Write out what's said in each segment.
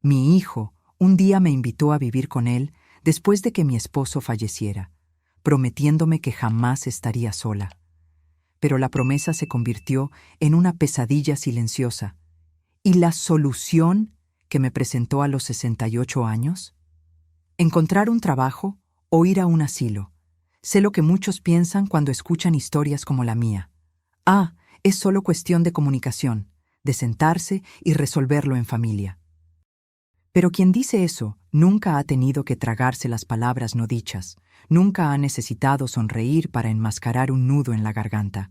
Mi hijo un día me invitó a vivir con él después de que mi esposo falleciera, prometiéndome que jamás estaría sola. Pero la promesa se convirtió en una pesadilla silenciosa. ¿Y la solución que me presentó a los 68 años? Encontrar un trabajo o ir a un asilo. Sé lo que muchos piensan cuando escuchan historias como la mía. Es solo cuestión de comunicación, de sentarse y resolverlo en familia. Pero quien dice eso nunca ha tenido que tragarse las palabras no dichas, nunca ha necesitado sonreír para enmascarar un nudo en la garganta.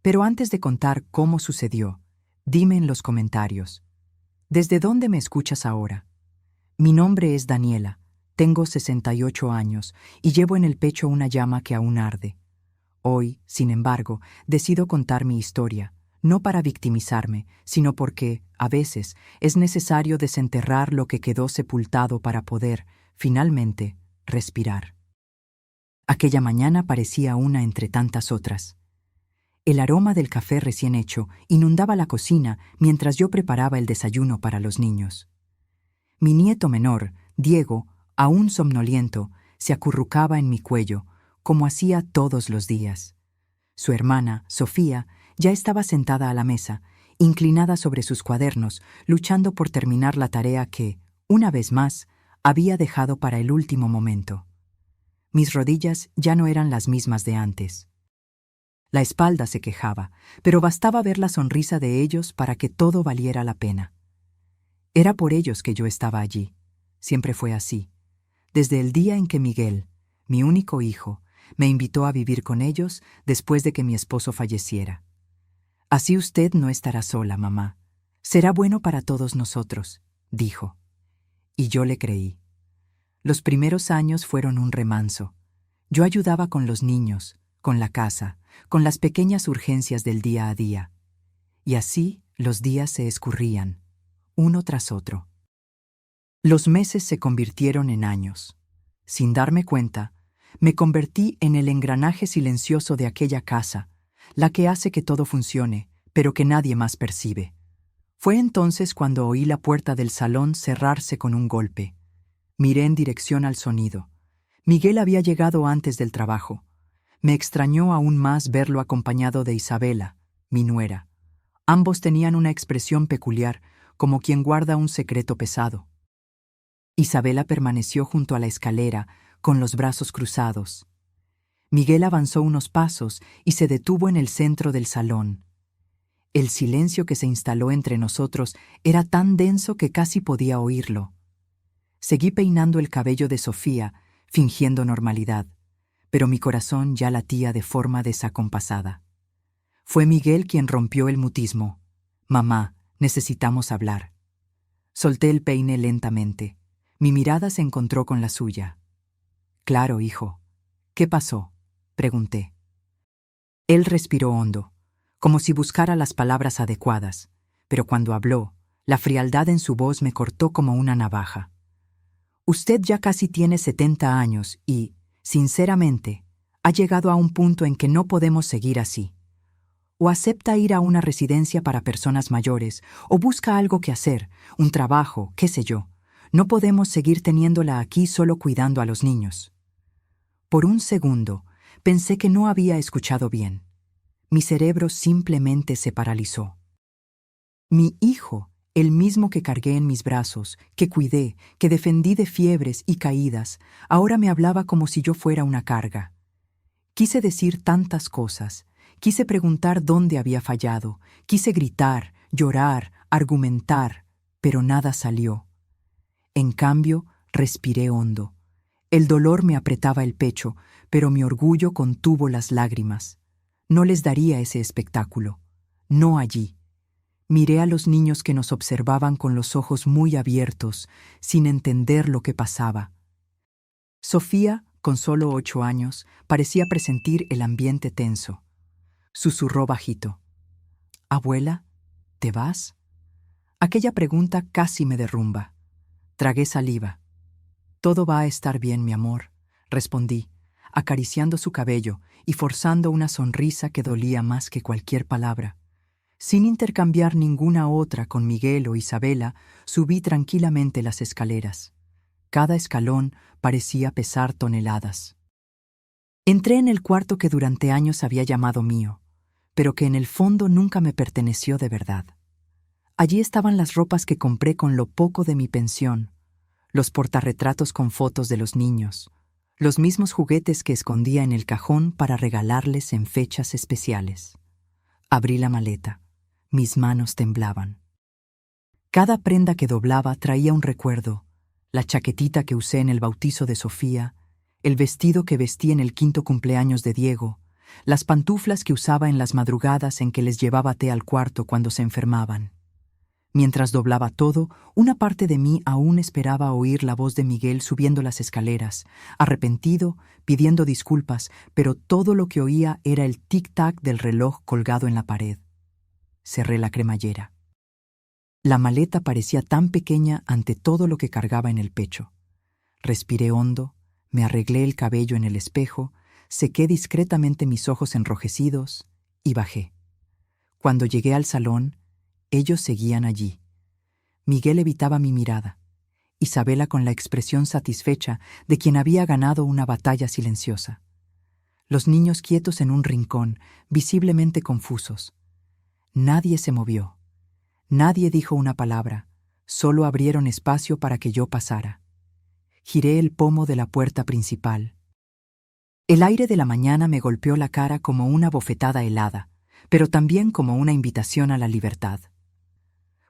Pero antes de contar cómo sucedió, dime en los comentarios, ¿desde dónde me escuchas ahora? Mi nombre es Daniela, tengo 68 años y llevo en el pecho una llama que aún arde. Hoy, sin embargo, decido contar mi historia, no para victimizarme, sino porque, a veces, es necesario desenterrar lo que quedó sepultado para poder, finalmente, respirar. Aquella mañana parecía una entre tantas otras. El aroma del café recién hecho inundaba la cocina mientras yo preparaba el desayuno para los niños. Mi nieto menor, Diego, aún somnoliento, se acurrucaba en mi cuello, como hacía todos los días. Su hermana, Sofía, ya estaba sentada a la mesa, inclinada sobre sus cuadernos, luchando por terminar la tarea que, una vez más, había dejado para el último momento. Mis rodillas ya no eran las mismas de antes. La espalda se quejaba, pero bastaba ver la sonrisa de ellos para que todo valiera la pena. Era por ellos que yo estaba allí. Siempre fue así. Desde el día en que Miguel, mi único hijo, me invitó a vivir con ellos después de que mi esposo falleciera. Así usted no estará sola, mamá. Será bueno para todos nosotros, dijo. Y yo le creí. Los primeros años fueron un remanso. Yo ayudaba con los niños, con la casa, con las pequeñas urgencias del día a día. Y así los días se escurrían, uno tras otro. Los meses se convirtieron en años. Sin darme cuenta, me convertí en el engranaje silencioso de aquella casa, la que hace que todo funcione, pero que nadie más percibe. Fue entonces cuando oí la puerta del salón cerrarse con un golpe. Miré en dirección al sonido. Miguel había llegado antes del trabajo. Me extrañó aún más verlo acompañado de Isabela, mi nuera. Ambos tenían una expresión peculiar, como quien guarda un secreto pesado. Isabela permaneció junto a la escalera, con los brazos cruzados. Miguel avanzó unos pasos y se detuvo en el centro del salón. El silencio que se instaló entre nosotros era tan denso que casi podía oírlo. Seguí peinando el cabello de Sofía, fingiendo normalidad, pero mi corazón ya latía de forma desacompasada. Fue Miguel quien rompió el mutismo. «Mamá, necesitamos hablar». Solté el peine lentamente. Mi mirada se encontró con la suya. «Claro, hijo. ¿Qué pasó?», pregunté. Él respiró hondo, como si buscara las palabras adecuadas, pero cuando habló, la frialdad en su voz me cortó como una navaja. «Usted ya casi tiene 70 años y, sinceramente, ha llegado a un punto en que no podemos seguir así. O acepta ir a una residencia para personas mayores, o busca algo que hacer, un trabajo, qué sé yo. No podemos seguir teniéndola aquí solo cuidando a los niños». Por un segundo, pensé que no había escuchado bien. Mi cerebro simplemente se paralizó. Mi hijo, el mismo que cargué en mis brazos, que cuidé, que defendí de fiebres y caídas, ahora me hablaba como si yo fuera una carga. Quise decir tantas cosas, quise preguntar dónde había fallado, quise gritar, llorar, argumentar, pero nada salió. En cambio, respiré hondo. El dolor me apretaba el pecho, pero mi orgullo contuvo las lágrimas. No les daría ese espectáculo. No allí. Miré a los niños que nos observaban con los ojos muy abiertos, sin entender lo que pasaba. Sofía, con solo 8 años, parecía presentir el ambiente tenso. Susurró bajito. «Abuela, ¿te vas?». Aquella pregunta casi me derrumba. Tragué saliva. «Todo va a estar bien, mi amor», respondí, acariciando su cabello y forzando una sonrisa que dolía más que cualquier palabra. Sin intercambiar ninguna otra con Miguel o Isabela, subí tranquilamente las escaleras. Cada escalón parecía pesar toneladas. Entré en el cuarto que durante años había llamado mío, pero que en el fondo nunca me perteneció de verdad. Allí estaban las ropas que compré con lo poco de mi pensión, los portarretratos con fotos de los niños, los mismos juguetes que escondía en el cajón para regalarles en fechas especiales. Abrí la maleta. Mis manos temblaban. Cada prenda que doblaba traía un recuerdo: la chaquetita que usé en el bautizo de Sofía, el vestido que vestí en el 5º cumpleaños de Diego, las pantuflas que usaba en las madrugadas en que les llevaba té al cuarto cuando se enfermaban. Mientras doblaba todo, una parte de mí aún esperaba oír la voz de Miguel subiendo las escaleras, arrepentido, pidiendo disculpas, pero todo lo que oía era el tic-tac del reloj colgado en la pared. Cerré la cremallera. La maleta parecía tan pequeña ante todo lo que cargaba en el pecho. Respiré hondo, me arreglé el cabello en el espejo, sequé discretamente mis ojos enrojecidos y bajé. Cuando llegué al salón, ellos seguían allí. Miguel evitaba mi mirada. Isabela con la expresión satisfecha de quien había ganado una batalla silenciosa. Los niños quietos en un rincón, visiblemente confusos. Nadie se movió. Nadie dijo una palabra. Solo abrieron espacio para que yo pasara. Giré el pomo de la puerta principal. El aire de la mañana me golpeó la cara como una bofetada helada, pero también como una invitación a la libertad.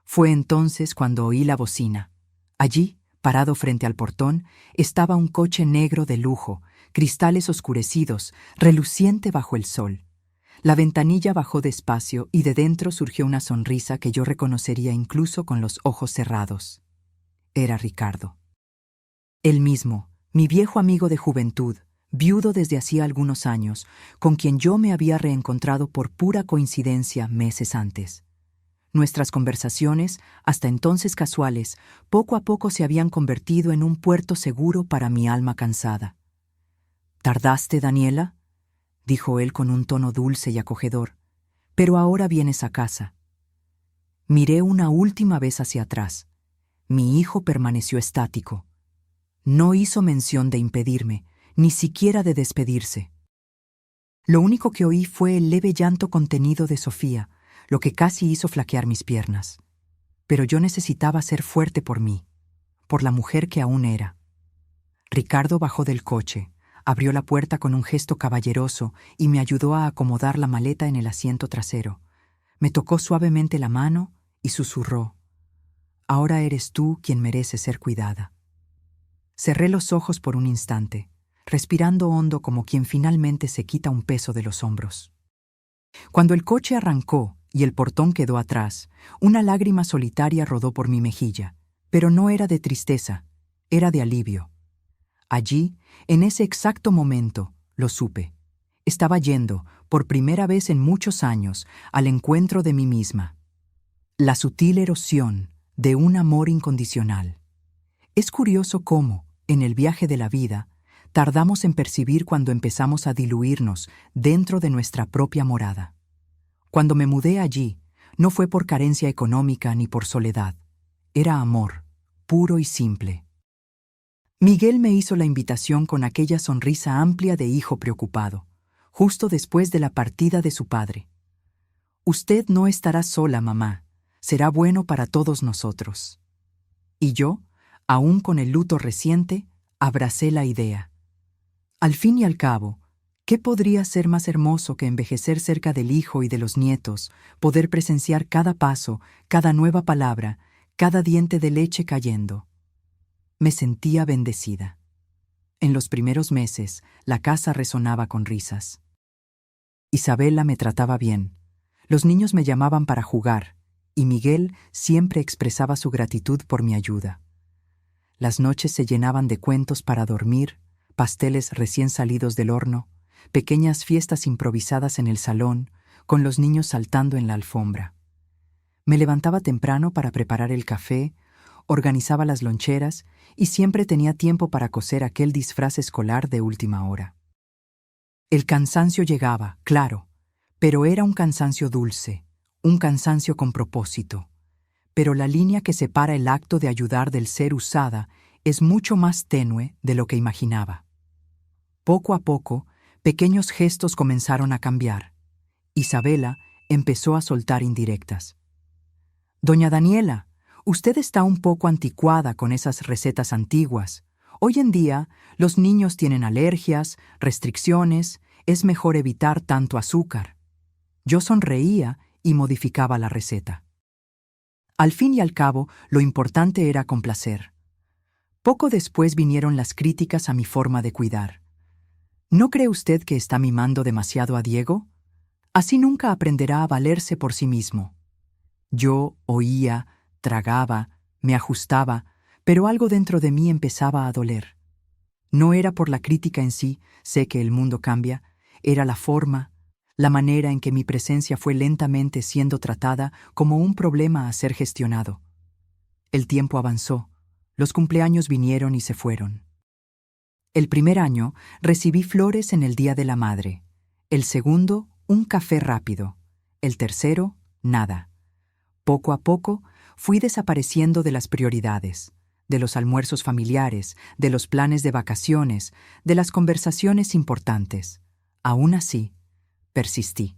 Fue entonces cuando oí la bocina. Allí, parado frente al portón, estaba un coche negro de lujo, cristales oscurecidos, reluciente bajo el sol. La ventanilla bajó despacio y de dentro surgió una sonrisa que yo reconocería incluso con los ojos cerrados. Era Ricardo. Él mismo, mi viejo amigo de juventud, viudo desde hacía algunos años, con quien yo me había reencontrado por pura coincidencia meses antes. Nuestras conversaciones, hasta entonces casuales, poco a poco se habían convertido en un puerto seguro para mi alma cansada. «¿Tardaste, Daniela?», dijo él con un tono dulce y acogedor. «Pero ahora vienes a casa». Miré una última vez hacia atrás. Mi hijo permaneció estático. No hizo mención de impedirme, ni siquiera de despedirse. Lo único que oí fue el leve llanto contenido de Sofía, lo que casi hizo flaquear mis piernas. Pero yo necesitaba ser fuerte por mí, por la mujer que aún era. Ricardo bajó del coche, abrió la puerta con un gesto caballeroso y me ayudó a acomodar la maleta en el asiento trasero. Me tocó suavemente la mano y susurró: «Ahora eres tú quien merece ser cuidada». Cerré los ojos por un instante, respirando hondo como quien finalmente se quita un peso de los hombros. Cuando el coche arrancó y el portón quedó atrás, una lágrima solitaria rodó por mi mejilla, pero no era de tristeza, era de alivio. Allí, en ese exacto momento, lo supe. Estaba yendo, por primera vez en muchos años, al encuentro de mí misma. La sutil erosión de un amor incondicional. Es curioso cómo, en el viaje de la vida, tardamos en percibir cuando empezamos a diluirnos dentro de nuestra propia morada. Cuando me mudé allí, no fue por carencia económica ni por soledad. Era amor, puro y simple. Miguel me hizo la invitación con aquella sonrisa amplia de hijo preocupado, justo después de la partida de su padre. «Usted no estará sola, mamá. Será bueno para todos nosotros». Y yo, aún con el luto reciente, abracé la idea. Al fin y al cabo, ¿qué podría ser más hermoso que envejecer cerca del hijo y de los nietos, poder presenciar cada paso, cada nueva palabra, cada diente de leche cayendo? Me sentía bendecida. En los primeros meses, la casa resonaba con risas. Isabela me trataba bien. Los niños me llamaban para jugar, y Miguel siempre expresaba su gratitud por mi ayuda. Las noches se llenaban de cuentos para dormir, pasteles recién salidos del horno, pequeñas fiestas improvisadas en el salón, con los niños saltando en la alfombra. Me levantaba temprano para preparar el café, organizaba las loncheras y siempre tenía tiempo para coser aquel disfraz escolar de última hora. El cansancio llegaba, claro, pero era un cansancio dulce, un cansancio con propósito, pero la línea que separa el acto de ayudar del ser usada es mucho más tenue de lo que imaginaba. Poco a poco, pequeños gestos comenzaron a cambiar. Isabela empezó a soltar indirectas. «Doña Daniela, usted está un poco anticuada con esas recetas antiguas. Hoy en día, los niños tienen alergias, restricciones, es mejor evitar tanto azúcar». Yo sonreía y modificaba la receta. Al fin y al cabo, lo importante era complacer. Poco después vinieron las críticas a mi forma de cuidar. ¿No cree usted que está mimando demasiado a Diego? Así nunca aprenderá a valerse por sí mismo. Yo oía, tragaba, me ajustaba, pero algo dentro de mí empezaba a doler. No era por la crítica en sí, sé que el mundo cambia, era la forma, la manera en que mi presencia fue lentamente siendo tratada como un problema a ser gestionado. El tiempo avanzó, los cumpleaños vinieron y se fueron. El primer año recibí flores en el Día de la Madre, el segundo, un café rápido, el tercero, nada. Poco a poco fui desapareciendo de las prioridades, de los almuerzos familiares, de los planes de vacaciones, de las conversaciones importantes. Aún así, persistí.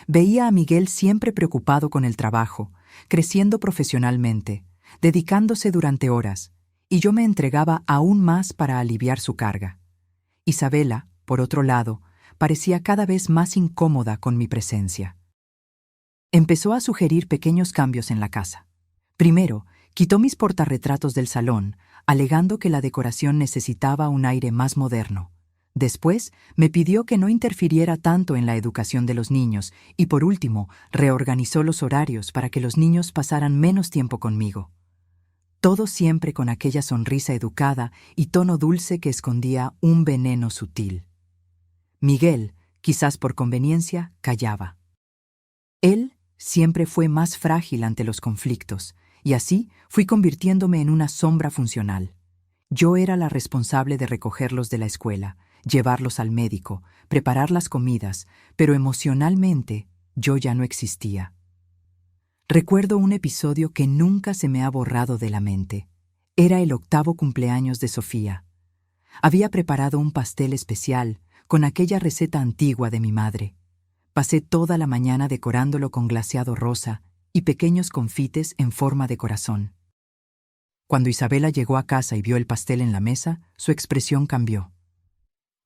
Veía a Miguel siempre preocupado con el trabajo, creciendo profesionalmente, dedicándose durante horas, y yo me entregaba aún más para aliviar su carga. Isabela, por otro lado, parecía cada vez más incómoda con mi presencia. Empezó a sugerir pequeños cambios en la casa. Primero, quitó mis portarretratos del salón, alegando que la decoración necesitaba un aire más moderno. Después, me pidió que no interfiriera tanto en la educación de los niños y, por último, reorganizó los horarios para que los niños pasaran menos tiempo conmigo. Todo siempre con aquella sonrisa educada y tono dulce que escondía un veneno sutil. Miguel, quizás por conveniencia, callaba. Él siempre fue más frágil ante los conflictos, y así fui convirtiéndome en una sombra funcional. Yo era la responsable de recogerlos de la escuela, llevarlos al médico, preparar las comidas, pero emocionalmente yo ya no existía. Recuerdo un episodio que nunca se me ha borrado de la mente. Era el 8º cumpleaños de Sofía. Había preparado un pastel especial con aquella receta antigua de mi madre. Pasé toda la mañana decorándolo con glaseado rosa y pequeños confites en forma de corazón. Cuando Isabela llegó a casa y vio el pastel en la mesa, su expresión cambió.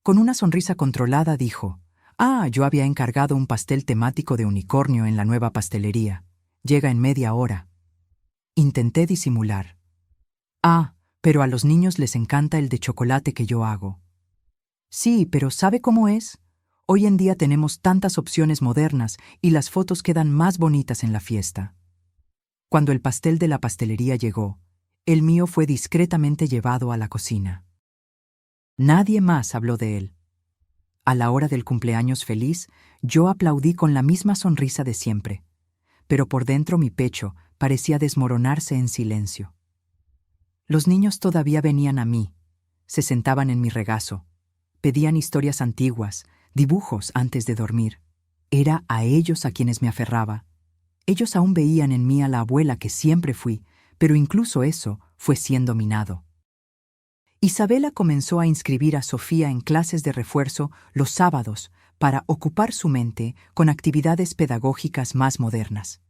Con una sonrisa controlada dijo: «Ah, yo había encargado un pastel temático de unicornio en la nueva pastelería. Llega en media hora». Intenté disimular. «Ah, pero a los niños les encanta el de chocolate que yo hago». «Sí, pero ¿sabe cómo es? Hoy en día tenemos tantas opciones modernas y las fotos quedan más bonitas en la fiesta». Cuando el pastel de la pastelería llegó, el mío fue discretamente llevado a la cocina. Nadie más habló de él. A la hora del cumpleaños feliz, yo aplaudí con la misma sonrisa de siempre, pero por dentro mi pecho parecía desmoronarse en silencio. Los niños todavía venían a mí, se sentaban en mi regazo, pedían historias antiguas, dibujos antes de dormir. Era a ellos a quienes me aferraba. Ellos aún veían en mí a la abuela que siempre fui, pero incluso eso fue siendo minado. Isabela comenzó a inscribir a Sofía en clases de refuerzo los sábados para ocupar su mente con actividades pedagógicas más modernas.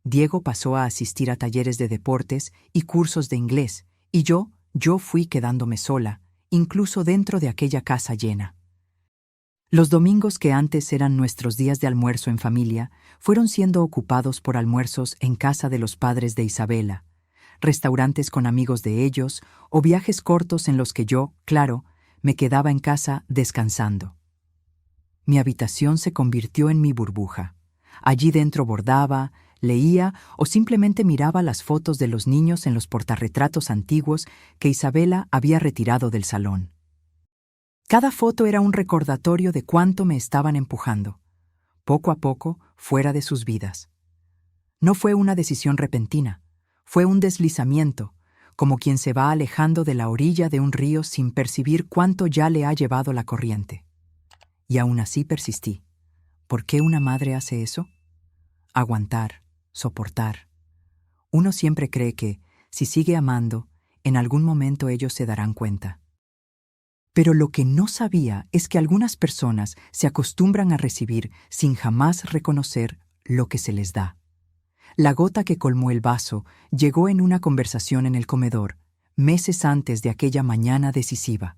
Diego pasó a asistir a talleres de deportes y cursos de inglés, y yo fui quedándome sola, incluso dentro de aquella casa llena. Los domingos que antes eran nuestros días de almuerzo en familia fueron siendo ocupados por almuerzos en casa de los padres de Isabela, restaurantes con amigos de ellos o viajes cortos en los que yo, claro, me quedaba en casa descansando. Mi habitación se convirtió en mi burbuja. Allí dentro bordaba, leía o simplemente miraba las fotos de los niños en los portarretratos antiguos que Isabela había retirado del salón. Cada foto era un recordatorio de cuánto me estaban empujando, poco a poco, fuera de sus vidas. No fue una decisión repentina, fue un deslizamiento, como quien se va alejando de la orilla de un río sin percibir cuánto ya le ha llevado la corriente. Y aún así persistí. ¿Por qué una madre hace eso? aguantar, soportar. Uno siempre cree que, si sigue amando, en algún momento ellos se darán cuenta. Pero lo que no sabía es que algunas personas se acostumbran a recibir sin jamás reconocer lo que se les da. La gota que colmó el vaso llegó en una conversación en el comedor, meses antes de aquella mañana decisiva.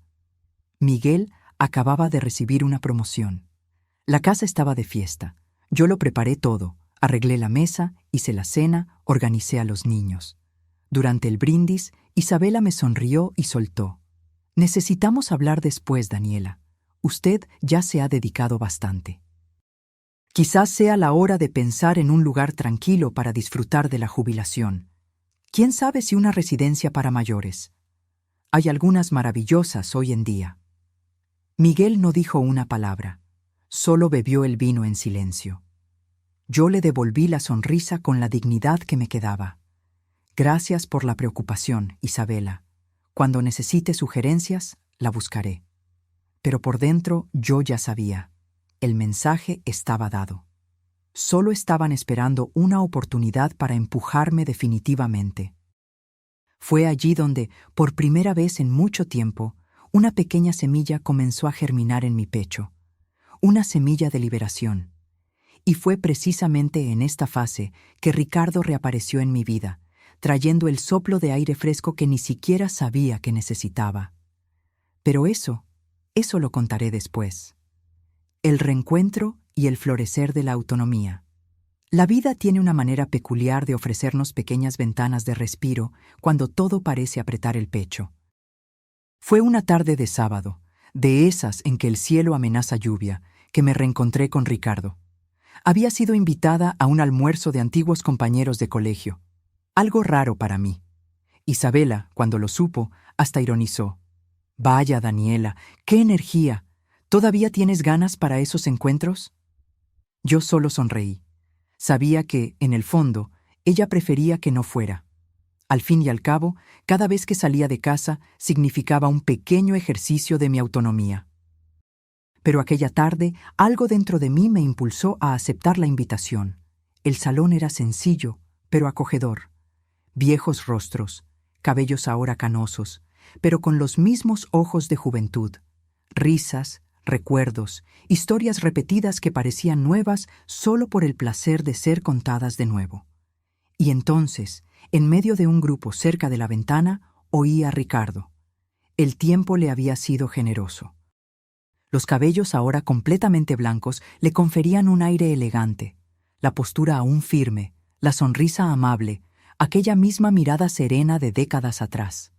Miguel acababa de recibir una promoción. La casa estaba de fiesta. Yo lo preparé todo, arreglé la mesa, hice la cena, organicé a los niños. Durante el brindis, Isabela me sonrió y soltó: «Necesitamos hablar después, Daniela. Usted ya se ha dedicado bastante. Quizás sea la hora de pensar en un lugar tranquilo para disfrutar de la jubilación. ¿Quién sabe si una residencia para mayores? Hay algunas maravillosas hoy en día». Miguel no dijo una palabra, solo bebió el vino en silencio. Yo le devolví la sonrisa con la dignidad que me quedaba. «Gracias por la preocupación, Isabela. Cuando necesite sugerencias, la buscaré». Pero por dentro yo ya sabía. El mensaje estaba dado. Solo estaban esperando una oportunidad para empujarme definitivamente. Fue allí donde, por primera vez en mucho tiempo, una pequeña semilla comenzó a germinar en mi pecho. Una semilla de liberación. Y fue precisamente en esta fase que Ricardo reapareció en mi vida, trayendo el soplo de aire fresco que ni siquiera sabía que necesitaba. Pero eso lo contaré después. El reencuentro y el florecer de la autonomía. La vida tiene una manera peculiar de ofrecernos pequeñas ventanas de respiro cuando todo parece apretar el pecho. Fue una tarde de sábado, de esas en que el cielo amenaza lluvia, que me reencontré con Ricardo. Había sido invitada a un almuerzo de antiguos compañeros de colegio. Algo raro para mí. Isabela, cuando lo supo, hasta ironizó: «Vaya, Daniela, qué energía. ¿Todavía tienes ganas para esos encuentros?». Yo solo sonreí. Sabía que, en el fondo, ella prefería que no fuera. Al fin y al cabo, cada vez que salía de casa significaba un pequeño ejercicio de mi autonomía. Pero aquella tarde, algo dentro de mí me impulsó a aceptar la invitación. El salón era sencillo, pero acogedor. Viejos rostros, cabellos ahora canosos, pero con los mismos ojos de juventud. Risas, recuerdos, historias repetidas que parecían nuevas solo por el placer de ser contadas de nuevo. Y entonces, en medio de un grupo cerca de la ventana, oí a Ricardo. El tiempo le había sido generoso. Los cabellos ahora completamente blancos le conferían un aire elegante, la postura aún firme, la sonrisa amable, aquella misma mirada serena de décadas atrás.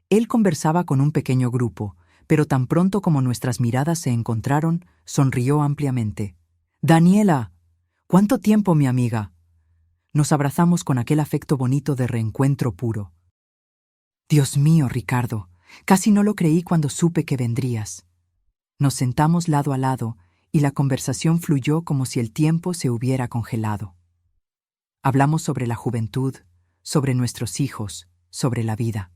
Él conversaba con un pequeño grupo, pero tan pronto como nuestras miradas se encontraron, sonrió ampliamente. «Daniela, ¿cuánto tiempo, mi amiga?». Nos abrazamos con aquel afecto bonito de reencuentro puro. «Dios mío, Ricardo, casi no lo creí cuando supe que vendrías». Nos sentamos lado a lado y la conversación fluyó como si el tiempo se hubiera congelado. Hablamos sobre la juventud, sobre nuestros hijos, sobre la vida.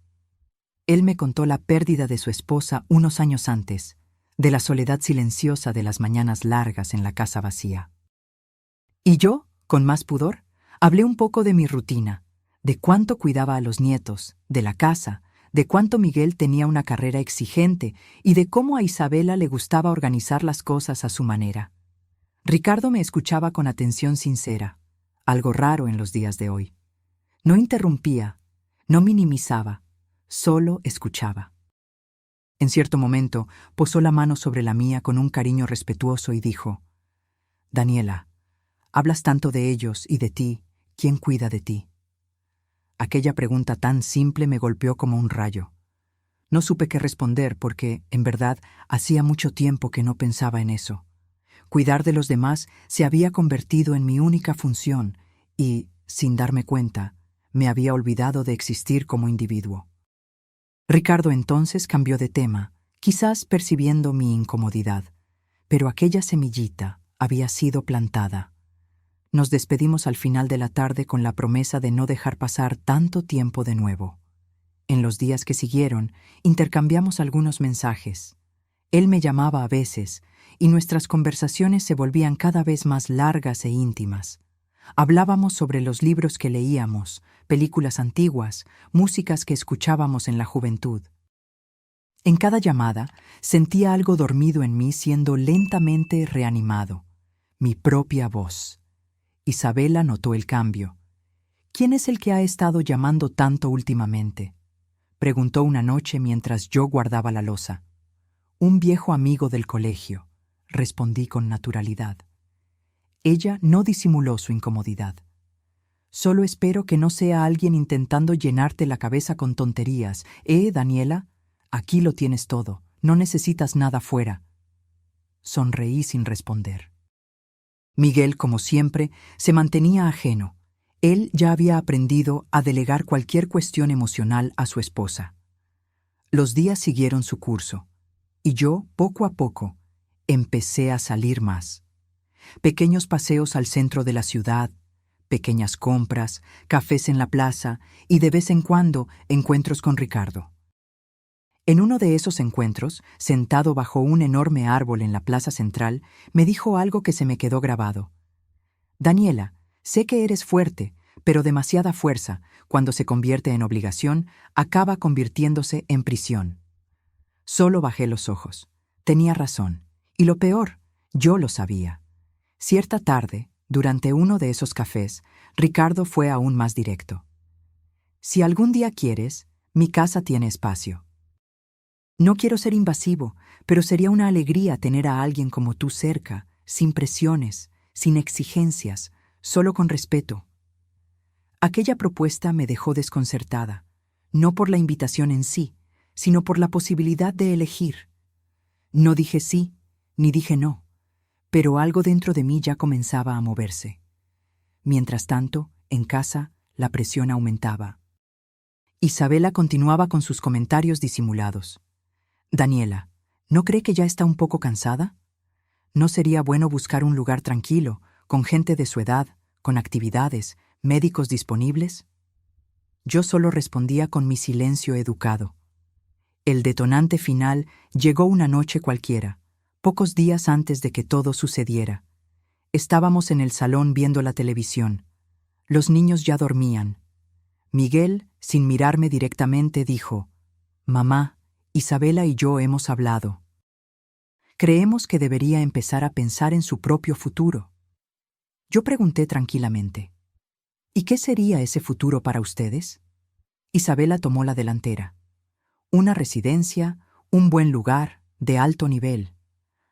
Él me contó la pérdida de su esposa unos años antes, de la soledad silenciosa de las mañanas largas en la casa vacía. Y yo, con más pudor, hablé un poco de mi rutina, de cuánto cuidaba a los nietos, de la casa, de cuánto Miguel tenía una carrera exigente y de cómo a Isabela le gustaba organizar las cosas a su manera. Ricardo me escuchaba con atención sincera, algo raro en los días de hoy. No interrumpía, no minimizaba, solo escuchaba. En cierto momento, posó la mano sobre la mía con un cariño respetuoso y dijo: «Daniela, hablas tanto de ellos y de ti, ¿quién cuida de ti?». Aquella pregunta tan simple me golpeó como un rayo. No supe qué responder porque, en verdad, hacía mucho tiempo que no pensaba en eso. Cuidar de los demás se había convertido en mi única función y, sin darme cuenta, me había olvidado de existir como individuo. Ricardo entonces cambió de tema, quizás percibiendo mi incomodidad, pero aquella semillita había sido plantada. Nos despedimos al final de la tarde con la promesa de no dejar pasar tanto tiempo de nuevo. En los días que siguieron, intercambiamos algunos mensajes. Él me llamaba a veces, y nuestras conversaciones se volvían cada vez más largas e íntimas. Hablábamos sobre los libros que leíamos, películas antiguas, músicas que escuchábamos en la juventud. En cada llamada sentía algo dormido en mí siendo lentamente reanimado, mi propia voz. Isabela notó el cambio. «¿Quién es el que ha estado llamando tanto últimamente?», preguntó una noche mientras yo guardaba la loza. «Un viejo amigo del colegio», respondí con naturalidad. Ella no disimuló su incomodidad. «Solo espero que no sea alguien intentando llenarte la cabeza con tonterías. Daniela? Aquí lo tienes todo. No necesitas nada fuera». Sonreí sin responder. Miguel, como siempre, se mantenía ajeno. Él ya había aprendido a delegar cualquier cuestión emocional a su esposa. Los días siguieron su curso, y yo, poco a poco, empecé a salir más. Pequeños paseos al centro de la ciudad, pequeñas compras, cafés en la plaza y de vez en cuando encuentros con Ricardo. En uno de esos encuentros, sentado bajo un enorme árbol en la plaza central, me dijo algo que se me quedó grabado. «Daniela, sé que eres fuerte, pero demasiada fuerza, cuando se convierte en obligación, acaba convirtiéndose en prisión». Solo bajé los ojos. Tenía razón. Y lo peor, yo lo sabía. Cierta tarde, durante uno de esos cafés, Ricardo fue aún más directo. «Si algún día quieres, mi casa tiene espacio. No quiero ser invasivo, pero sería una alegría tener a alguien como tú cerca, sin presiones, sin exigencias, solo con respeto». Aquella propuesta me dejó desconcertada, no por la invitación en sí, sino por la posibilidad de elegir. No dije sí, ni dije no, pero algo dentro de mí ya comenzaba a moverse. Mientras tanto, en casa, la presión aumentaba. Isabela continuaba con sus comentarios disimulados. «Daniela, ¿no cree que ya está un poco cansada? ¿No sería bueno buscar un lugar tranquilo, con gente de su edad, con actividades, médicos disponibles?» Yo solo respondía con mi silencio educado. El detonante final llegó una noche cualquiera, pocos días antes de que todo sucediera. Estábamos en el salón viendo la televisión. Los niños ya dormían. Miguel, sin mirarme directamente, dijo: «Mamá, Isabela y yo hemos hablado. Creemos que debería empezar a pensar en su propio futuro». Yo pregunté tranquilamente: «¿Y qué sería ese futuro para ustedes?». Isabela tomó la delantera. «Una residencia, un buen lugar, de alto nivel.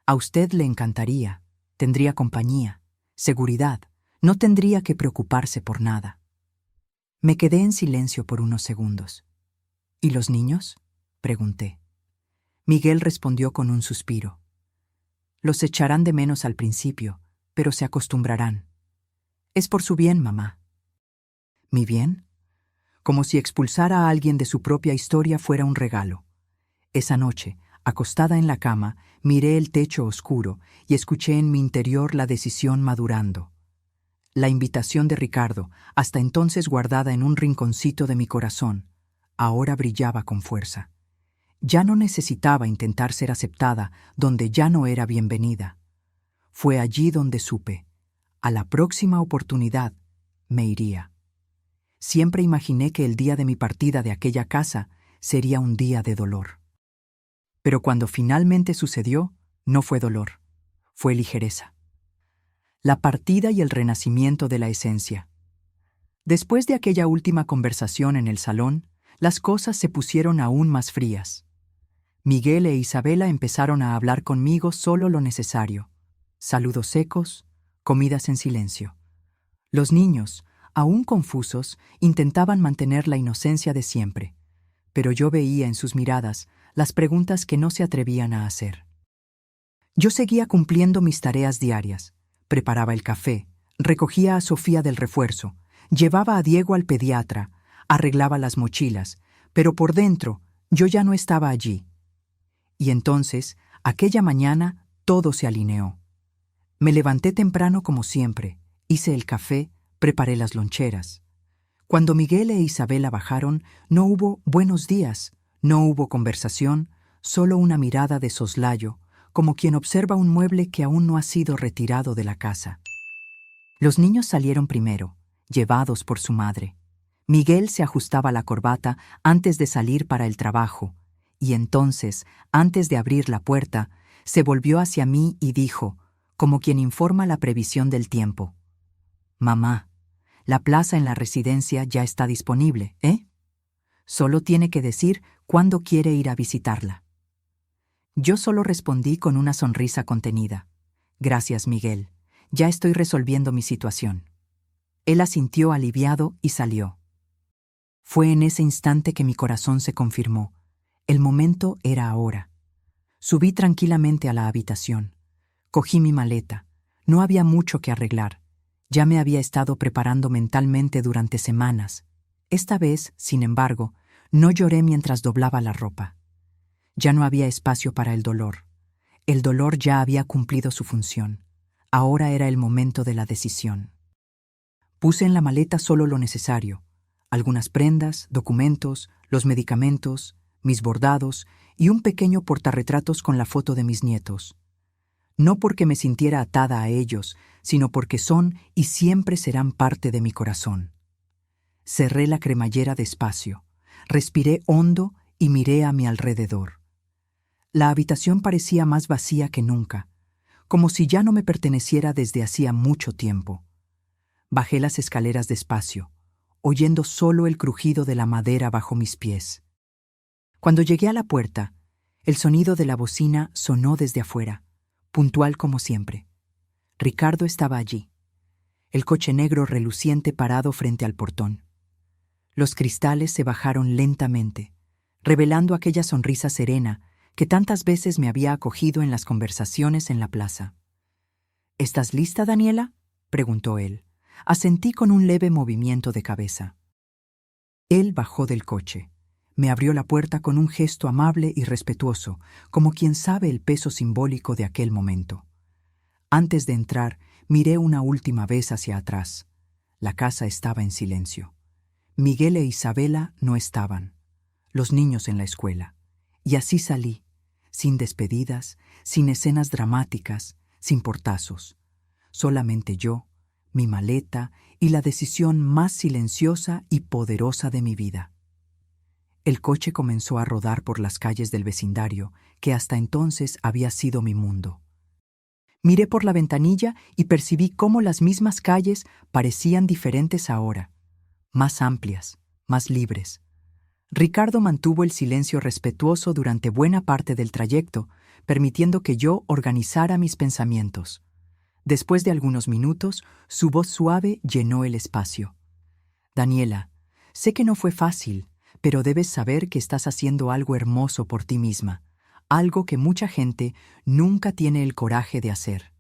A usted le encantaría, tendría compañía, seguridad, no tendría que preocuparse por nada». Me quedé en silencio por unos segundos. «¿Y los niños?», pregunté. Miguel respondió con un suspiro. «Los echarán de menos al principio, pero se acostumbrarán. Es por su bien, mamá». ¿Mi bien? Como si expulsar a alguien de su propia historia fuera un regalo. Esa noche, acostada en la cama, miré el techo oscuro y escuché en mi interior la decisión madurando. La invitación de Ricardo, hasta entonces guardada en un rinconcito de mi corazón, ahora brillaba con fuerza. Ya no necesitaba intentar ser aceptada donde ya no era bienvenida. Fue allí donde supe, a la próxima oportunidad, me iría. Siempre imaginé que el día de mi partida de aquella casa sería un día de dolor. Pero cuando finalmente sucedió, no fue dolor, fue ligereza. La partida y el renacimiento de la esencia. Después de aquella última conversación en el salón, las cosas se pusieron aún más frías. Miguel e Isabela empezaron a hablar conmigo solo lo necesario. Saludos secos, comidas en silencio. Los niños, aún confusos, intentaban mantener la inocencia de siempre, pero yo veía en sus miradas las preguntas que no se atrevían a hacer. Yo seguía cumpliendo mis tareas diarias. Preparaba el café, recogía a Sofía del refuerzo, llevaba a Diego al pediatra, arreglaba las mochilas, pero por dentro yo ya no estaba allí. Y entonces, aquella mañana, todo se alineó. Me levanté temprano como siempre, hice el café, preparé las loncheras. Cuando Miguel e Isabela bajaron, no hubo buenos días, no hubo conversación, solo una mirada de soslayo, como quien observa un mueble que aún no ha sido retirado de la casa. Los niños salieron primero, llevados por su madre. Miguel se ajustaba la corbata antes de salir para el trabajo, y entonces, antes de abrir la puerta, se volvió hacia mí y dijo, como quien informa la previsión del tiempo: «Mamá, la plaza en la residencia ya está disponible, ¿eh? Solo tiene que decir cuándo quiere ir a visitarla». Yo solo respondí con una sonrisa contenida: «Gracias, Miguel. Ya estoy resolviendo mi situación». Él asintió aliviado y salió. Fue en ese instante que mi corazón se confirmó. El momento era ahora. Subí tranquilamente a la habitación. Cogí mi maleta. No había mucho que arreglar. Ya me había estado preparando mentalmente durante semanas. Esta vez, sin embargo, no lloré mientras doblaba la ropa. Ya no había espacio para el dolor. El dolor ya había cumplido su función. Ahora era el momento de la decisión. Puse en la maleta solo lo necesario: algunas prendas, documentos, los medicamentos, mis bordados y un pequeño portarretratos con la foto de mis nietos. No porque me sintiera atada a ellos, sino porque son y siempre serán parte de mi corazón. Cerré la cremallera despacio, respiré hondo y miré a mi alrededor. La habitación parecía más vacía que nunca, como si ya no me perteneciera desde hacía mucho tiempo. Bajé las escaleras despacio, oyendo solo el crujido de la madera bajo mis pies. Cuando llegué a la puerta, el sonido de la bocina sonó desde afuera, puntual como siempre. Ricardo estaba allí, el coche negro reluciente parado frente al portón. Los cristales se bajaron lentamente, revelando aquella sonrisa serena que tantas veces me había acogido en las conversaciones en la plaza. «¿Estás lista, Daniela?», preguntó él. Asentí con un leve movimiento de cabeza. Él bajó del coche. Me abrió la puerta con un gesto amable y respetuoso, como quien sabe el peso simbólico de aquel momento. Antes de entrar, miré una última vez hacia atrás. La casa estaba en silencio. Miguel e Isabela no estaban. Los niños en la escuela. Y así salí, sin despedidas, sin escenas dramáticas, sin portazos. Solamente yo, mi maleta y la decisión más silenciosa y poderosa de mi vida. El coche comenzó a rodar por las calles del vecindario, que hasta entonces había sido mi mundo. Miré por la ventanilla y percibí cómo las mismas calles parecían diferentes ahora, más amplias, más libres. Ricardo mantuvo el silencio respetuoso durante buena parte del trayecto, permitiendo que yo organizara mis pensamientos. Después de algunos minutos, su voz suave llenó el espacio. «Daniela, sé que no fue fácil, pero debes saber que estás haciendo algo hermoso por ti misma, algo que mucha gente nunca tiene el coraje de hacer».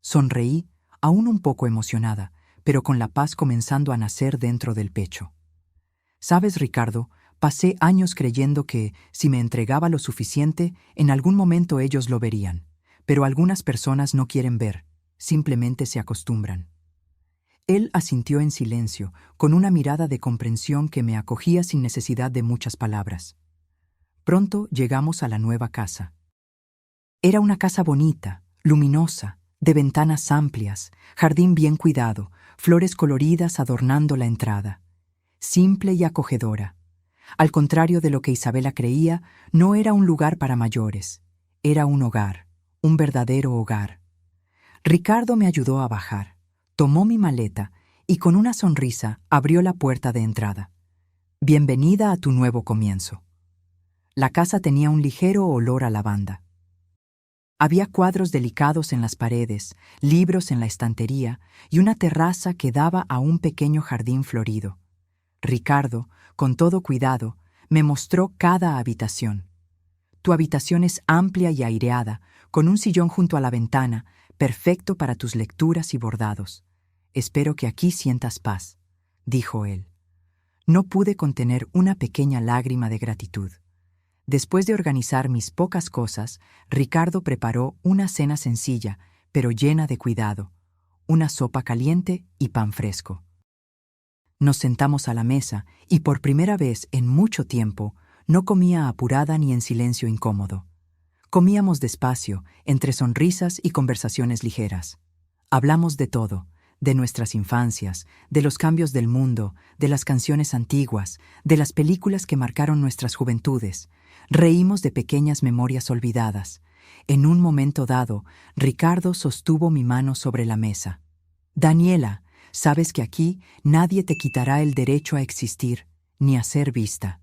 Sonreí, aún un poco emocionada, pero con la paz comenzando a nacer dentro del pecho. «Sabes, Ricardo, pasé años creyendo que, si me entregaba lo suficiente, en algún momento ellos lo verían. Pero algunas personas no quieren ver, simplemente se acostumbran». Él asintió en silencio, con una mirada de comprensión que me acogía sin necesidad de muchas palabras. Pronto llegamos a la nueva casa. Era una casa bonita, luminosa, de ventanas amplias, jardín bien cuidado, flores coloridas adornando la entrada. Simple y acogedora. Al contrario de lo que Isabela creía, no era un lugar para mayores. Era un hogar, un verdadero hogar. Ricardo me ayudó a bajar, tomó mi maleta y con una sonrisa abrió la puerta de entrada. «Bienvenida a tu nuevo comienzo». La casa tenía un ligero olor a lavanda. Había cuadros delicados en las paredes, libros en la estantería y una terraza que daba a un pequeño jardín florido. Ricardo, con todo cuidado, me mostró cada habitación. «Tu habitación es amplia y aireada, con un sillón junto a la ventana, perfecto para tus lecturas y bordados. Espero que aquí sientas paz», dijo él. No pude contener una pequeña lágrima de gratitud. Después de organizar mis pocas cosas, Ricardo preparó una cena sencilla, pero llena de cuidado, una sopa caliente y pan fresco. Nos sentamos a la mesa y por primera vez en mucho tiempo no comía apurada ni en silencio incómodo. Comíamos despacio, entre sonrisas y conversaciones ligeras. Hablamos de todo, de nuestras infancias, de los cambios del mundo, de las canciones antiguas, de las películas que marcaron nuestras juventudes. Reímos de pequeñas memorias olvidadas. En un momento dado, Ricardo sostuvo mi mano sobre la mesa. «Daniela, sabes que aquí nadie te quitará el derecho a existir, ni a ser vista».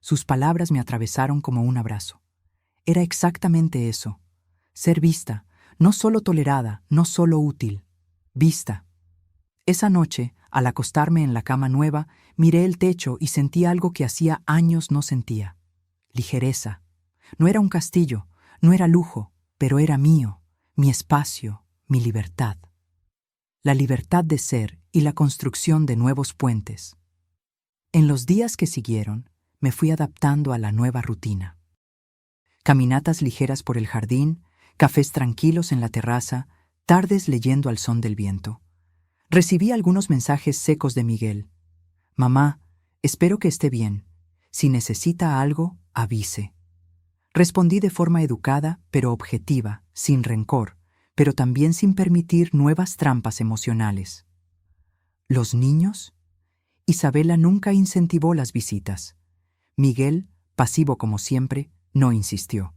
Sus palabras me atravesaron como un abrazo. Era exactamente eso. Ser vista, no solo tolerada, no solo útil. Vista. Esa noche, al acostarme en la cama nueva, miré el techo y sentí algo que hacía años no sentía. Ligereza. No era un castillo, no era lujo, pero era mío, mi espacio, mi libertad. La libertad de ser y la construcción de nuevos puentes. En los días que siguieron, me fui adaptando a la nueva rutina. Caminatas ligeras por el jardín, cafés tranquilos en la terraza, tardes leyendo al son del viento. Recibí algunos mensajes secos de Miguel. «Mamá, espero que esté bien. Si necesita algo, avise». Respondí de forma educada, pero objetiva, sin rencor, pero también sin permitir nuevas trampas emocionales. ¿Los niños? Isabela nunca incentivó las visitas. Miguel, pasivo como siempre, no insistió.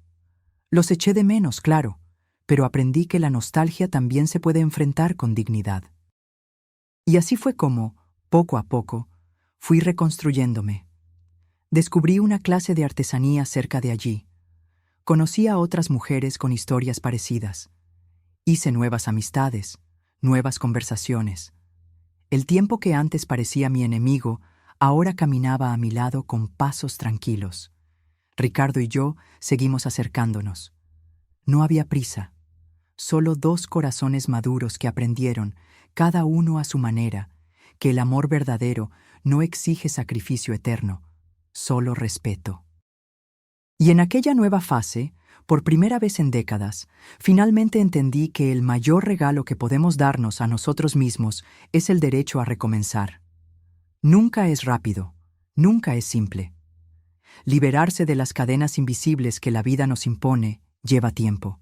Los eché de menos, claro, pero aprendí que la nostalgia también se puede enfrentar con dignidad. Y así fue como, poco a poco, fui reconstruyéndome. Descubrí una clase de artesanía cerca de allí. Conocí a otras mujeres con historias parecidas. Hice nuevas amistades, nuevas conversaciones. El tiempo que antes parecía mi enemigo, ahora caminaba a mi lado con pasos tranquilos. Ricardo y yo seguimos acercándonos. No había prisa, solo dos corazones maduros que aprendieron, cada uno a su manera, que el amor verdadero no exige sacrificio eterno, solo respeto. Y en aquella nueva fase, por primera vez en décadas, finalmente entendí que el mayor regalo que podemos darnos a nosotros mismos es el derecho a recomenzar. Nunca es rápido, nunca es simple. Liberarse de las cadenas invisibles que la vida nos impone lleva tiempo.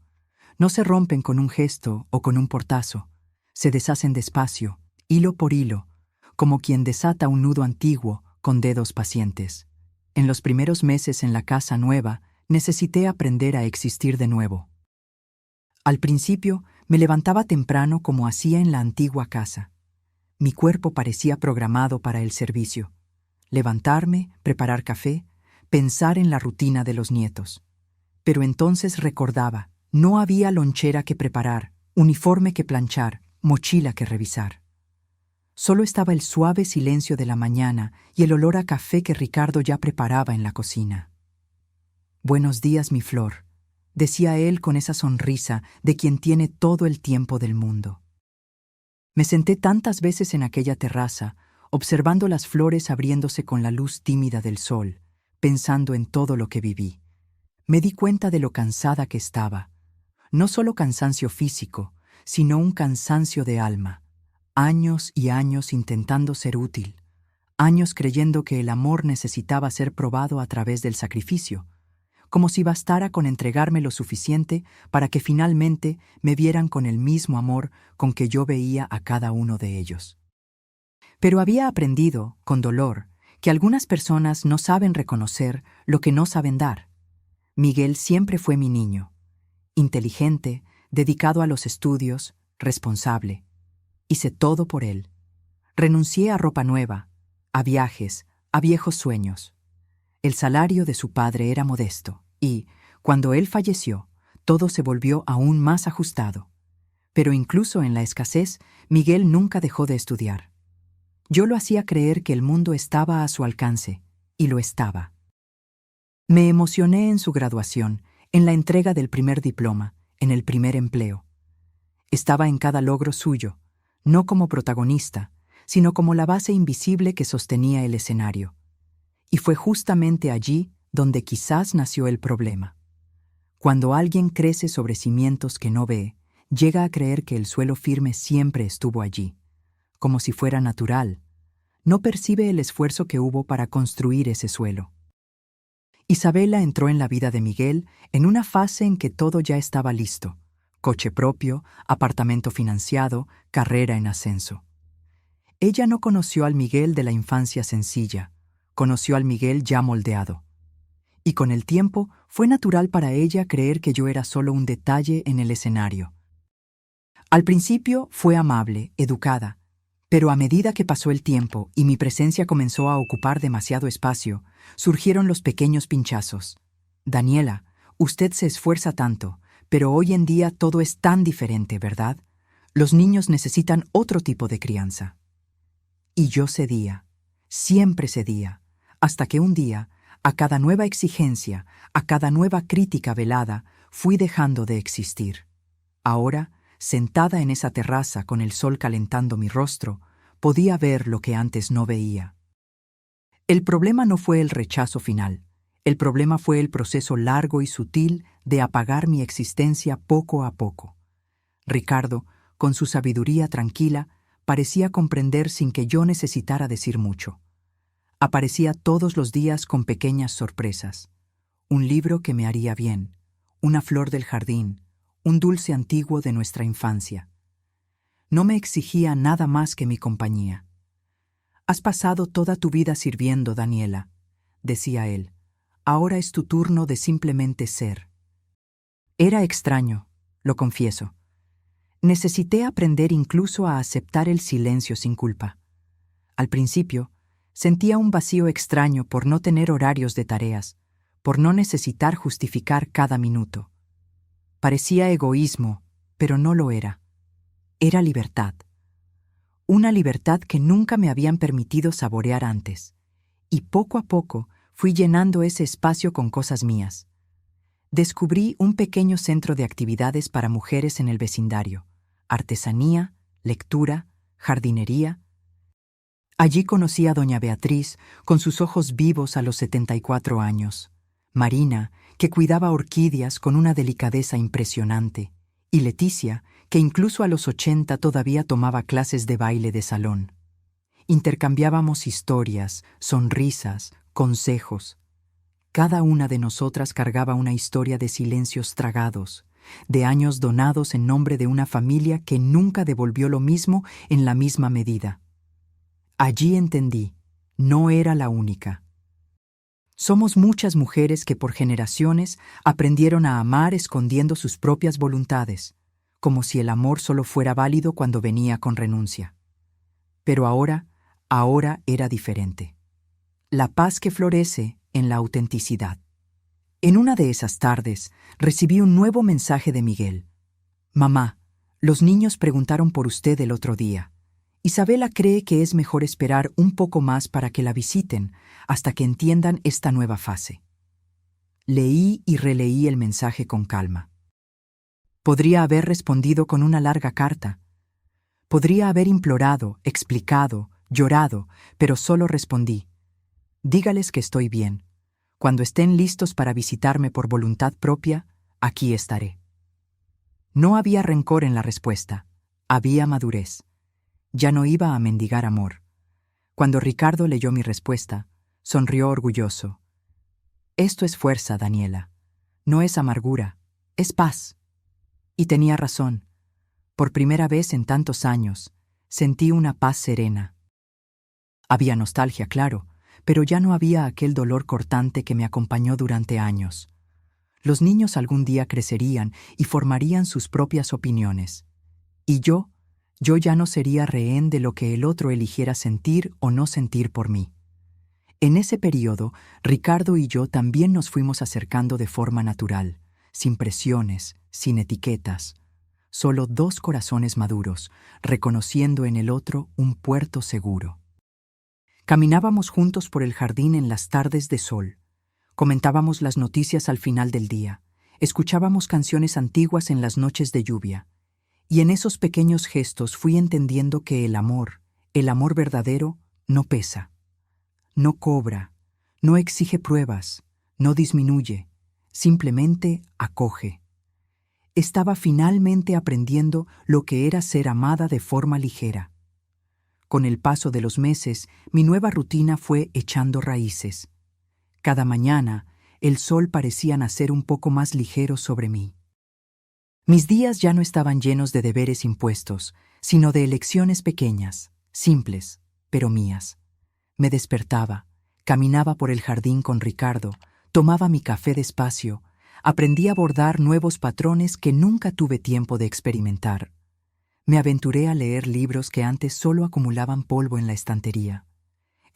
No se rompen con un gesto o con un portazo, se deshacen despacio, hilo por hilo, como quien desata un nudo antiguo con dedos pacientes. En los primeros meses en la casa nueva, necesité aprender a existir de nuevo. Al principio, me levantaba temprano como hacía en la antigua casa. Mi cuerpo parecía programado para el servicio. Levantarme, preparar café, pensar en la rutina de los nietos. Pero entonces recordaba, no había lonchera que preparar, uniforme que planchar, mochila que revisar. Solo estaba el suave silencio de la mañana y el olor a café que Ricardo ya preparaba en la cocina. «Buenos días, mi flor», decía él con esa sonrisa de quien tiene todo el tiempo del mundo. Me senté tantas veces en aquella terraza, observando las flores abriéndose con la luz tímida del sol, pensando en todo lo que viví. Me di cuenta de lo cansada que estaba. No solo cansancio físico, sino un cansancio de alma. Años y años intentando ser útil. Años creyendo que el amor necesitaba ser probado a través del sacrificio, como si bastara con entregarme lo suficiente para que finalmente me vieran con el mismo amor con que yo veía a cada uno de ellos. Pero había aprendido, con dolor, que algunas personas no saben reconocer lo que no saben dar. Miguel siempre fue mi niño, inteligente, dedicado a los estudios, responsable. Hice todo por él. Renuncié a ropa nueva, a viajes, a viejos sueños. El salario de su padre era modesto y, cuando él falleció, todo se volvió aún más ajustado. Pero incluso en la escasez, Miguel nunca dejó de estudiar. Yo lo hacía creer que el mundo estaba a su alcance, y lo estaba. Me emocioné en su graduación, en la entrega del primer diploma, en el primer empleo. Estaba en cada logro suyo, no como protagonista, sino como la base invisible que sostenía el escenario. Y fue justamente allí donde quizás nació el problema. Cuando alguien crece sobre cimientos que no ve, llega a creer que el suelo firme siempre estuvo allí, como si fuera natural. No percibe el esfuerzo que hubo para construir ese suelo. Isabela entró en la vida de Miguel en una fase en que todo ya estaba listo, coche propio, apartamento financiado, carrera en ascenso. Ella no conoció al Miguel de la infancia sencilla, conoció al Miguel ya moldeado. Y con el tiempo fue natural para ella creer que yo era solo un detalle en el escenario. Al principio fue amable, educada, pero a medida que pasó el tiempo y mi presencia comenzó a ocupar demasiado espacio, surgieron los pequeños pinchazos. Daniela, usted se esfuerza tanto, pero hoy en día todo es tan diferente, ¿verdad? Los niños necesitan otro tipo de crianza. Y yo cedía, siempre cedía, hasta que un día, a cada nueva exigencia, a cada nueva crítica velada, fui dejando de existir. Ahora, sentada en esa terraza con el sol calentando mi rostro, podía ver lo que antes no veía. El problema no fue el rechazo final. El problema fue el proceso largo y sutil de apagar mi existencia poco a poco. Ricardo, con su sabiduría tranquila, parecía comprender sin que yo necesitara decir mucho. Aparecía todos los días con pequeñas sorpresas. Un libro que me haría bien, una flor del jardín, un dulce antiguo de nuestra infancia. No me exigía nada más que mi compañía. «Has pasado toda tu vida sirviendo, Daniela», decía él. «Ahora es tu turno de simplemente ser». Era extraño, lo confieso. Necesité aprender incluso a aceptar el silencio sin culpa. Al principio, sentía un vacío extraño por no tener horarios de tareas, por no necesitar justificar cada minuto. Parecía egoísmo, pero no lo era. Era libertad. Una libertad que nunca me habían permitido saborear antes. Y poco a poco fui llenando ese espacio con cosas mías. Descubrí un pequeño centro de actividades para mujeres en el vecindario. Artesanía, lectura, jardinería. Allí conocí a doña Beatriz, con sus ojos vivos a los 74 años. Marina, que cuidaba orquídeas con una delicadeza impresionante. Y Leticia, que incluso a los 80 todavía tomaba clases de baile de salón. Intercambiábamos historias, sonrisas, consejos. Cada una de nosotras cargaba una historia de silencios tragados, de años donados en nombre de una familia que nunca devolvió lo mismo en la misma medida. Allí entendí, no era la única. Somos muchas mujeres que por generaciones aprendieron a amar escondiendo sus propias voluntades, como si el amor solo fuera válido cuando venía con renuncia. Pero ahora era diferente. La paz que florece en la autenticidad. En una de esas tardes, recibí un nuevo mensaje de Miguel. «Mamá, los niños preguntaron por usted el otro día. Isabela cree que es mejor esperar un poco más para que la visiten, hasta que entiendan esta nueva fase». Leí y releí el mensaje con calma. Podría haber respondido con una larga carta. Podría haber implorado, explicado, llorado, pero solo respondí: «Dígales que estoy bien. Cuando estén listos para visitarme por voluntad propia, aquí estaré». No había rencor en la respuesta, había madurez. Ya no iba a mendigar amor. Cuando Ricardo leyó mi respuesta, sonrió orgulloso. «Esto es fuerza, Daniela. No es amargura, es paz». Y tenía razón. Por primera vez en tantos años, sentí una paz serena. Había nostalgia, claro, pero ya no había aquel dolor cortante que me acompañó durante años. Los niños algún día crecerían y formarían sus propias opiniones. Y yo ya no sería rehén de lo que el otro eligiera sentir o no sentir por mí. En ese periodo, Ricardo y yo también nos fuimos acercando de forma natural, sin presiones, sin etiquetas. Solo dos corazones maduros, reconociendo en el otro un puerto seguro. Caminábamos juntos por el jardín en las tardes de sol. Comentábamos las noticias al final del día. Escuchábamos canciones antiguas en las noches de lluvia. Y en esos pequeños gestos fui entendiendo que el amor verdadero, no pesa, no cobra, no exige pruebas, no disminuye, simplemente acoge. Estaba finalmente aprendiendo lo que era ser amada de forma ligera. Con el paso de los meses, mi nueva rutina fue echando raíces. Cada mañana, el sol parecía nacer un poco más ligero sobre mí. Mis días ya no estaban llenos de deberes impuestos, sino de elecciones pequeñas, simples, pero mías. Me despertaba, caminaba por el jardín con Ricardo, tomaba mi café despacio, aprendí a bordar nuevos patrones que nunca tuve tiempo de experimentar. Me aventuré a leer libros que antes solo acumulaban polvo en la estantería.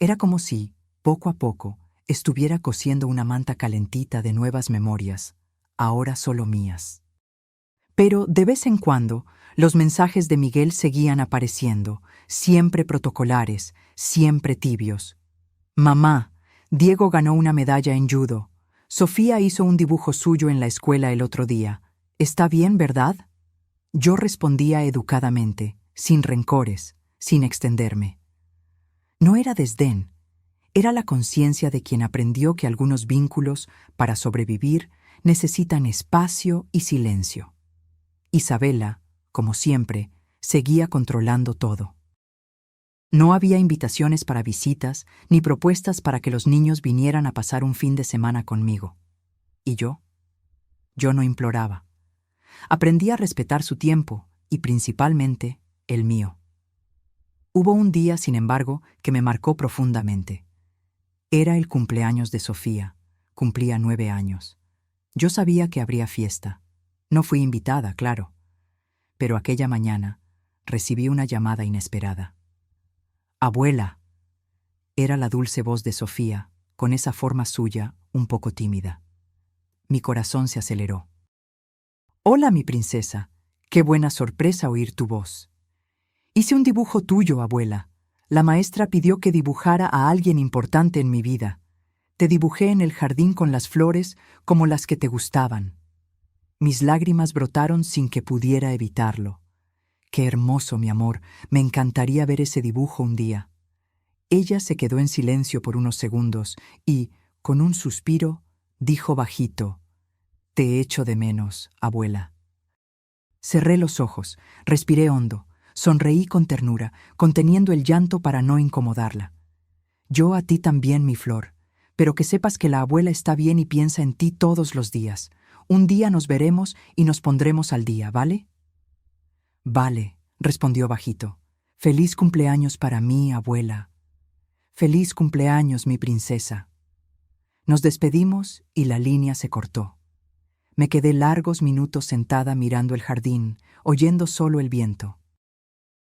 Era como si, poco a poco, estuviera cosiendo una manta calentita de nuevas memorias, ahora solo mías. Pero, de vez en cuando, los mensajes de Miguel seguían apareciendo, siempre protocolares, siempre tibios. Mamá, Diego ganó una medalla en judo. Sofía hizo un dibujo suyo en la escuela el otro día. ¿Está bien, verdad? Yo respondía educadamente, sin rencores, sin extenderme. No era desdén, era la conciencia de quien aprendió que algunos vínculos, para sobrevivir, necesitan espacio y silencio. Isabela, como siempre, seguía controlando todo. No había invitaciones para visitas ni propuestas para que los niños vinieran a pasar un fin de semana conmigo. ¿Y yo? Yo no imploraba. Aprendí a respetar su tiempo y, principalmente, el mío. Hubo un día, sin embargo, que me marcó profundamente. Era el cumpleaños de Sofía. Cumplía 9 años. Yo sabía que habría fiesta. No fui invitada, claro. Pero aquella mañana recibí una llamada inesperada. «Abuela». Era la dulce voz de Sofía, con esa forma suya, un poco tímida. Mi corazón se aceleró. «Hola, mi princesa. Qué buena sorpresa oír tu voz. Hice un dibujo tuyo, abuela. La maestra pidió que dibujara a alguien importante en mi vida. Te dibujé en el jardín con las flores como las que te gustaban». Mis lágrimas brotaron sin que pudiera evitarlo. «Qué hermoso, mi amor. Me encantaría ver ese dibujo un día». Ella se quedó en silencio por unos segundos y, con un suspiro, dijo bajito: «Te echo de menos, abuela». Cerré los ojos, respiré hondo, sonreí con ternura, conteniendo el llanto para no incomodarla. «Yo a ti también, mi flor, pero que sepas que la abuela está bien y piensa en ti todos los días. Un día nos veremos y nos pondremos al día, ¿vale?» «Vale», respondió bajito. «Feliz cumpleaños para mí, abuela». «Feliz cumpleaños, mi princesa». Nos despedimos y la línea se cortó. Me quedé largos minutos sentada mirando el jardín, oyendo solo el viento.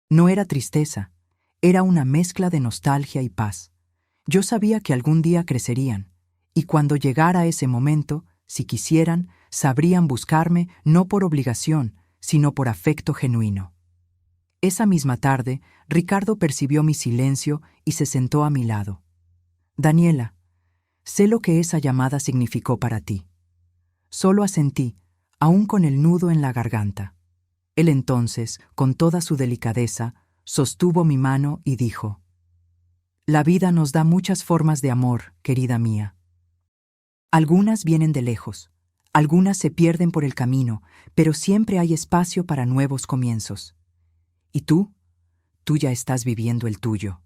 No era tristeza, era una mezcla de nostalgia y paz. Yo sabía que algún día crecerían, y cuando llegara ese momento, si quisieran, sabrían buscarme no por obligación, sino por afecto genuino. Esa misma tarde, Ricardo percibió mi silencio y se sentó a mi lado. «Daniela, sé lo que esa llamada significó para ti». Solo asentí, aún con el nudo en la garganta. Él entonces, con toda su delicadeza, sostuvo mi mano y dijo: «La vida nos da muchas formas de amor, querida mía. Algunas vienen de lejos, algunas se pierden por el camino, pero siempre hay espacio para nuevos comienzos. Y tú ya estás viviendo el tuyo».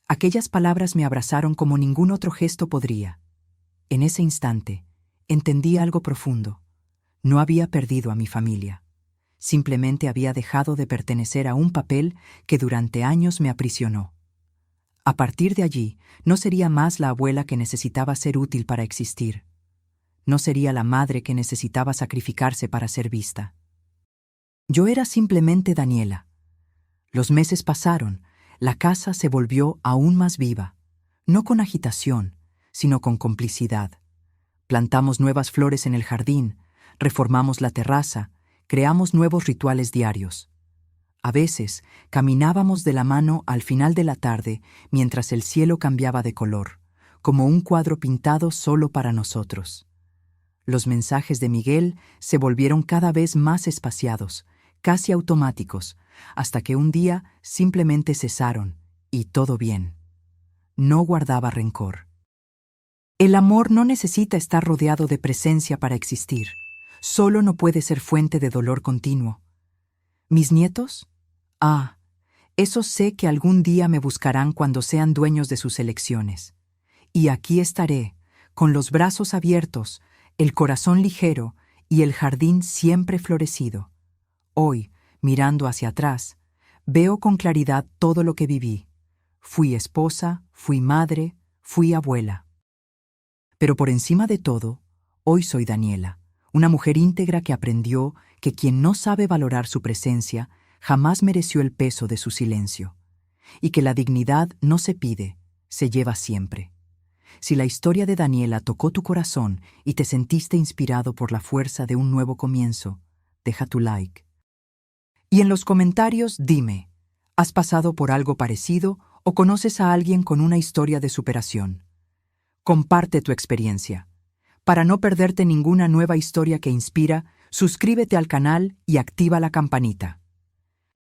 Aquellas palabras me abrazaron como ningún otro gesto podría. En ese instante, entendí algo profundo. No había perdido a mi familia. Simplemente había dejado de pertenecer a un papel que durante años me aprisionó. A partir de allí, no sería más la abuela que necesitaba ser útil para existir. No sería la madre que necesitaba sacrificarse para ser vista. Yo era simplemente Daniela. Los meses pasaron, la casa se volvió aún más viva, no con agitación, sino con complicidad. Plantamos nuevas flores en el jardín, reformamos la terraza, creamos nuevos rituales diarios. A veces, caminábamos de la mano al final de la tarde mientras el cielo cambiaba de color, como un cuadro pintado solo para nosotros. Los mensajes de Miguel se volvieron cada vez más espaciados, casi automáticos, hasta que un día simplemente cesaron, y todo bien. No guardaba rencor. El amor no necesita estar rodeado de presencia para existir. Solo no puede ser fuente de dolor continuo. ¿Mis nietos? Esos sé que algún día me buscarán cuando sean dueños de sus elecciones. Y aquí estaré, con los brazos abiertos, el corazón ligero y el jardín siempre florecido. Hoy, mirando hacia atrás, veo con claridad todo lo que viví. Fui esposa, fui madre, fui abuela. Pero por encima de todo, hoy soy Daniela, una mujer íntegra que aprendió que quien no sabe valorar su presencia jamás mereció el peso de su silencio, y que la dignidad no se pide, se lleva siempre. Si la historia de Daniela tocó tu corazón y te sentiste inspirado por la fuerza de un nuevo comienzo, deja tu like. Y en los comentarios dime, ¿has pasado por algo parecido o conoces a alguien con una historia de superación? Comparte tu experiencia. Para no perderte ninguna nueva historia que inspira, suscríbete al canal y activa la campanita.